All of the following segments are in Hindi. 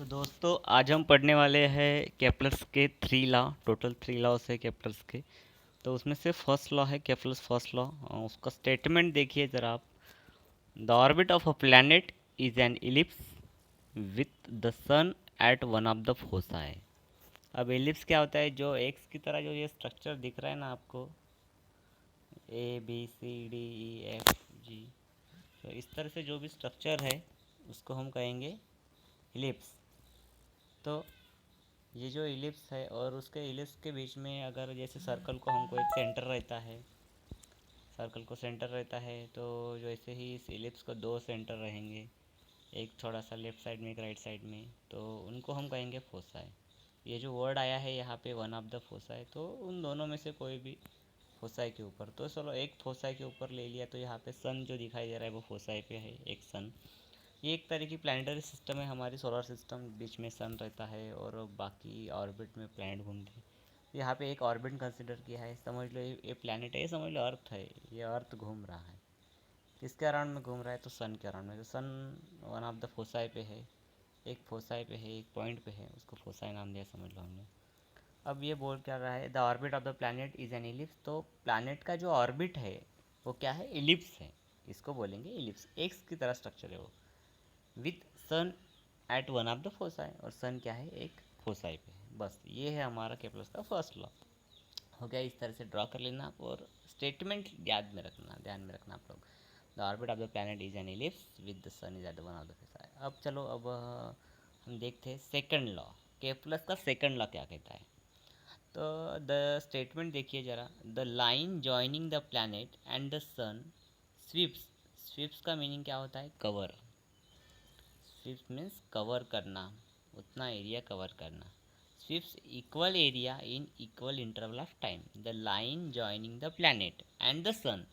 तो दोस्तों आज हम पढ़ने वाले हैं केपलर्स के three law. Total three laws है केपलर्स के। तो उसमें से फर्स्ट लॉ है केपलर्स फर्स्ट लॉ। उसका स्टेटमेंट देखिए ज़रा आप। The orbit of a planet is an ellipse with the sun at one of the foci. अब इलिप्स क्या होता है? जो एक्स की तरह जो ये स्ट्रक्चर दिख रहा है ना आपको, A B C D E F G, तो इस तरह से जो भी स्ट्रक्चर है उसको हम कहेंगे इलिप्स। तो ये जो इलिप्स है और उसके इलिप्स के बीच में अगर जैसे सर्कल को हमको एक सेंटर रहता है, सर्कल को सेंटर रहता है, तो जैसे ही इस इलिप्स को दो सेंटर रहेंगे, एक थोड़ा सा लेफ़्ट साइड में एक राइट साइड में, तो उनको हम कहेंगे फोसाई। ये जो वर्ड आया है यहाँ पे वन ऑफ द फोसाई, तो उन दोनों में से कोई भी फोसाई के ऊपर, तो चलो एक फोसाई के ऊपर ले लिया। तो यहाँ पे सन जो दिखाई दे रहा है वो फोसाई पे है, एक सन। ये एक तरह की प्लानिटरी सिस्टम है हमारी सोलर सिस्टम, बीच में सन रहता है और बाकी ऑर्बिट में प्लैनेट घूमते हैं। यहाँ पे एक ऑर्बिट कंसिडर किया है, समझ लो ये प्लैनेट है, ये समझ लो अर्थ है। ये अर्थ घूम रहा है, किसके अराउंड में घूम रहा है? तो सन के अराउंड में। तो sun one of the foci पे है, एक फोसाई पे है, एक पॉइंट पे है, उसको फोसाई नाम दिया समझ लो हमने। अब ये बोल क्या रहा है? The orbit of the planet is an ellipse. तो प्लैनेट का जो ऑर्बिट है वो क्या है? इलिप्स है। इसको बोलेंगे इलिप्स, एक्स की तरह स्ट्रक्चर है वो, with sun at one of the foci. और सन क्या है? एक फोसाई पे है। बस ये है हमारा केप्लर का फर्स्ट लॉ। हो गया, इस तरह से ड्रॉ कर लेना आप, और स्टेटमेंट याद में रखना, ध्यान में रखना आप लोग। The orbit of the planet is an ellipse with the sun is at one of the foci. अब चलो, अब हम देखते हैं सेकंड लॉ। केप्लर का सेकंड लॉ क्या कहता है? तो द स्टेटमेंट देखिए ज़रा। The line joining the planet and the sun sweeps. Sweeps का मीनिंग क्या होता है? कवर। स्वीप्स मीन्स कवर करना, उतना एरिया कवर करना। Sweeps equal area in equal interval of time. The line joining the planet and the sun.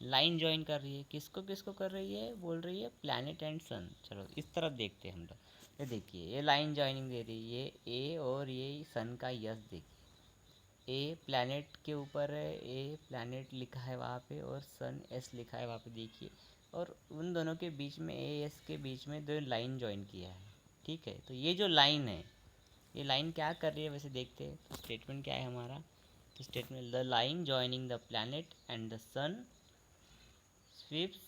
Line join कर रही है, किसको किसको कर रही है? बोल रही है प्लैनेट एंड सन। चलो इस तरफ देखते हैं हम लोग। ये देखिए, ये लाइन जॉइनिंग दे रही है, ये ए और ये सन का यस देखिए। ए प्लैनेट के ऊपर है, ए प्लैनेट लिखा है वहाँ पे, और सन एस लिखा है वहाँ पे देखिए। और उन दोनों के बीच में, ए एस के बीच में दो लाइन जॉइन किया है। ठीक है, तो ये जो लाइन है, ये लाइन क्या कर रही है वैसे देखते हैं। तो स्टेटमेंट क्या है हमारा? तो statement, the line joining the planet and the sun sweeps,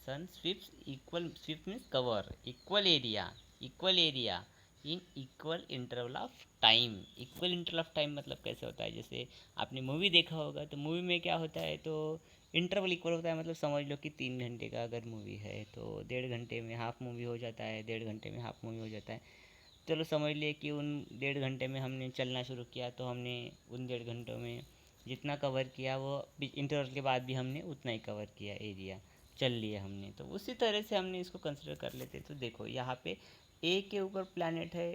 sun sweeps equal, sweep means cover, equal area in equal interval of time. Equal interval of time मतलब कैसे होता है? जैसे आपने मूवी देखा होगा, तो मूवी में क्या होता है? तो इंटरवल इक्वल होता है। मतलब समझ लो कि 3 घंटे का अगर मूवी है तो 1.5 घंटे में हाफ मूवी हो जाता है, 1.5 घंटे में हाफ मूवी हो जाता है। चलो समझ लिए कि उन 1.5 घंटे में हमने चलना शुरू किया, तो हमने उन 1.5 घंटों में जितना कवर किया वो इंटरवल के बाद भी हमने उतना ही कवर किया एरिया, चल लिया हमने। तो उसी तरह से हमने इसको कंसिडर कर लेते। तो देखो यहाँ पे ए के ऊपर प्लैनेट है,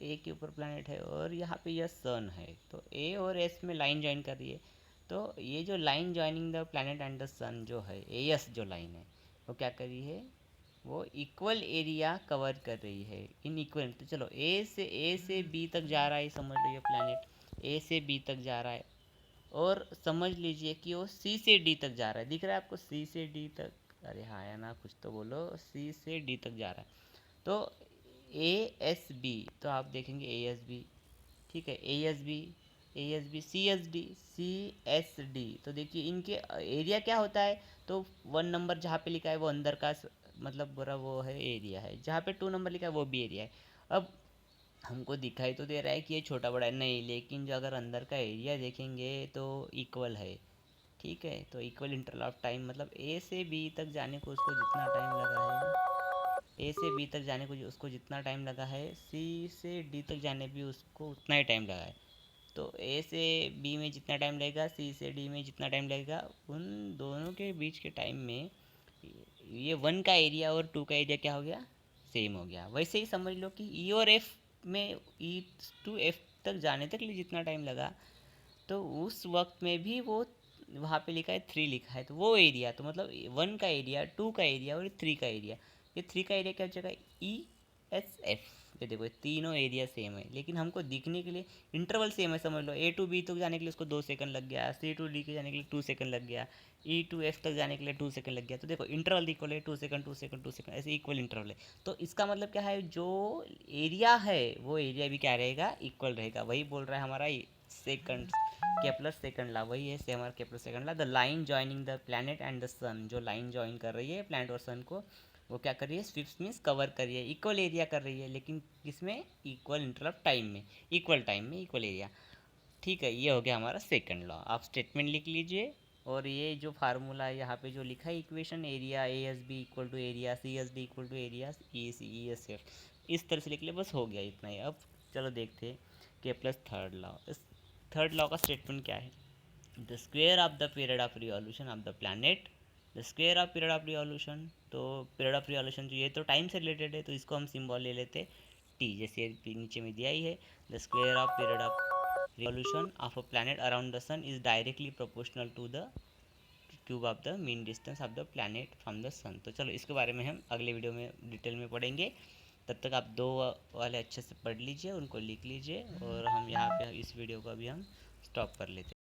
ए के ऊपर प्लैनेट है, और यहाँ पे यह सन है। तो ए और एस में लाइन ज्वाइन कर रही है। तो ये जो line joining the planet and the sun जो है, ए एस जो लाइन है, वो क्या कर रही है? वो इक्वल एरिया कवर कर रही है, इन इक्वल। तो चलो ए से बी तक जा रहा है, समझ लो ये प्लैनेट ए से बी तक जा रहा है। और समझ लीजिए कि वो सी से डी तक जा रहा है, दिख रहा है आपको? सी से डी तक, अरे हाँ या ना, कुछ तो बोलो। सी से डी तक जा रहा है। तो ए एस बी, तो आप देखेंगे ए एस बी, ठीक है, A S B, A S B, C S D, C S D. तो देखिए इनके एरिया क्या होता है? तो 1 नंबर जहाँ पे लिखा है वो अंदर का मतलब पूरा वो है एरिया है, जहाँ पे 2 नंबर लिखा है वो भी एरिया है। अब हमको दिखाई तो दे रहा है कि ये छोटा बड़ा है नहीं, लेकिन जो अगर अंदर का एरिया देखेंगे तो इक्वल है। ठीक है, तो इक्वल इंटरवल ऑफ टाइम मतलब ए से बी तक जाने को उसको जितना टाइम लगा है, ए से बी तक जाने को उसको जितना टाइम लगा है, सी से डी तक जाने भी उसको उतना ही टाइम लगा है। तो ए से बी में जितना टाइम लगेगा, सी से डी में जितना टाइम लगेगा, उन दोनों के बीच के टाइम में ये 1 का एरिया और 2 का एरिया क्या हो गया? सेम हो गया। वैसे ही समझ लो कि ई और एफ में, ई टू एफ तक जाने तक लिए जितना टाइम लगा, तो उस वक्त में भी वो वहाँ पे लिखा है 3 लिखा है, तो वो एरिया, तो मतलब 1 का एरिया, 2 का एरिया और 3 का एरिया, ये 3 का एरिया क्या हो जाएगा? ई एस एफ। ये देखो ये तीनों एरिया सेम है, लेकिन हमको दिखने के लिए इंटरवल सेम है। समझ लो ए टू बी तक जाने के लिए उसको 2 सेकंड लग गया, सी टू डी के जाने के लिए 2 सेकंड लग गया, ई टू एफ तक जाने के लिए 2 सेकंड लग गया। तो देखो इंटरवल इक्वल है 2 सेकंड 2 सेकंड 2 सेकंड, ऐसे इक्वल इंटरवल है। तो इसका मतलब क्या है, जो एरिया है वो एरिया भी क्या रहेगा, इक्वल रहेगा। वही बोल रहा है हमारा सेकंड केपलर सेकंड ला, वही है से हमारा Kepler second law. The line joining the planet and the sun, जो लाइन जॉइन कर रही है प्लैनेट और सन को, वो क्या कर रही है, स्विफ्ट मीन्स कवर कर रही है, इक्वल एरिया कर रही है, लेकिन किसमें, इक्वल इंटरवल टाइम में, इक्वल टाइम में इक्वल एरिया। ठीक है, ये हो गया हमारा सेकंड लॉ। आप स्टेटमेंट लिख लीजिए, और ये जो फार्मूला है यहाँ पे जो लिखा है equation, area A S B equal to area C S D equal to area E C E S F, इस तरह से लिख लिया, बस हो गया इतना ही। अब चलो देखते हैं के प्लस थर्ड लॉ। इस थर्ड लॉ का स्टेटमेंट क्या है, the square of the period of revolution of the planet, the square of period of revolution. तो पीरियड ऑफ रिवॉल्यूशन जो ये तो टाइम से रिलेटेड है, तो इसको हम सिंबल ले लेते टी, जैसे नीचे में दिया ही है। The square of period of revolution of a planet around the sun is directly proportional to the cube of the mean distance of the planet from the sun. तो चलो इसके बारे में हम अगले वीडियो में डिटेल में पढ़ेंगे। तब तक आप दो वाले अच्छे से पढ़ लीजिए, उनको लिख लीजिए, और हम यहाँ पे इस वीडियो को अभी हम स्टॉप कर लेते हैं।